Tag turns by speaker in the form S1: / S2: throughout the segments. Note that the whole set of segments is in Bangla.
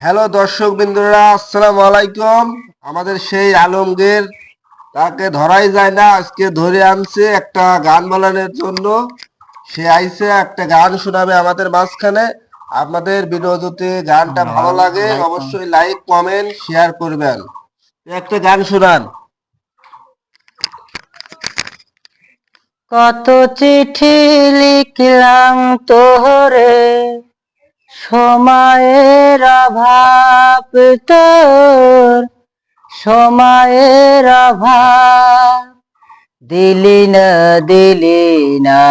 S1: হ্যালো দর্শক বিন্দুরা, আসসালামু আলাইকুম। আমাদের সেই আলমগীর, তাকে ধরাই যায় না, আজকে ধরে আনছে একটা গান বানানোর জন্য। সে আইছে একটা গান শোনাবে আমাদের মাঝখানে। আপনাদের ভিডিও যদি গানটা ভালো লাগে অবশ্যই লাইক কমেন্ট শেয়ার করবেন। একটা গান শোনান।
S2: কত চিঠি লিখলাম তোরে, সময়ের অভাব তোর, সময়ের অভাব। দিলি না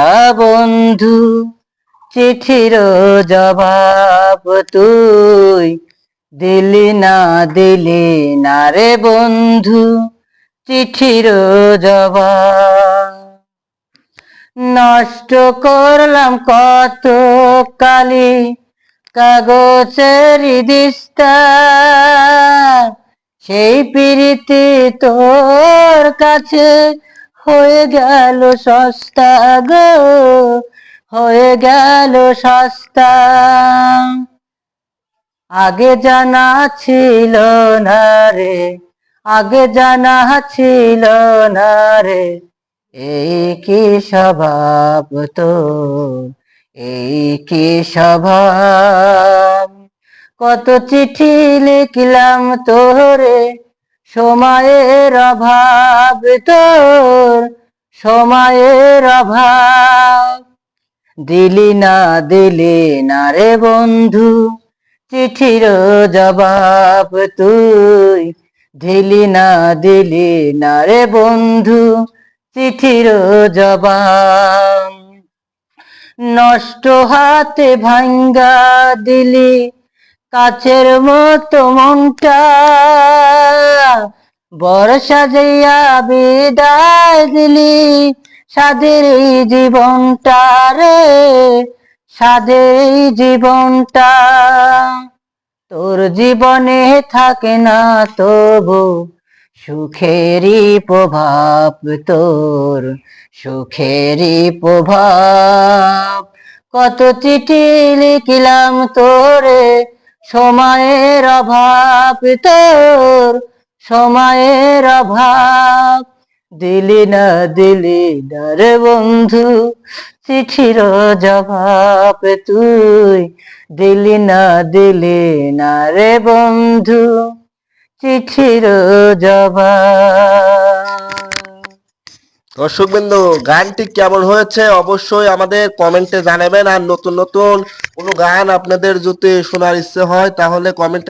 S2: বন্ধু, চিঠির জবাব তুই। দিলি না রে বন্ধু, চিঠির জবাব। নষ্ট করলাম কত কালি কাগজের দিস্তা, সেই প্রীতি তোর কাছে হয়ে গেল সস্তা গো, হয়ে গেল সস্তা। আগে জানা ছিল না রে, আগে জানা ছিল না রে, এই কি স্বভাব তোর, এই কি স্বভাব। কত চিঠি লিখলাম তোরে, সময়ের অভাব তোর, সময়ের অভাব। দিলি না রে বন্ধু, চিঠির জবাব তুই। দিলি না রে বন্ধু, চিঠির জবাব। নষ্ট হাতে ভাঙ্গা দিলি কাছের মতো মনটা, বর্ষা সাজাইয়া বিদায় দিলি সাদের এই জীবনটা রে, সাদের এই জীবনটা। তোর জীবনে থাকে না তবু সুখেরই প্রভাব তোর, সুখেরই প্রভাব। কত চিঠি লিখলাম তোরে, সময়ের অভাব তোর, সময়ের অভাব। দিলি না রে বন্ধু, চিঠির জবাব তুই। দিলি না রে বন্ধু, চিঠির জবাব।
S1: দর্শক বিন্দু, গানটি কেমন হয়েছে অবশ্যই আমাদের কমেন্টে জানাবেন। আর নতুন নতুন কোনো গান আপনাদের যদি শোনার ইচ্ছে হয় তাহলে কমেন্টে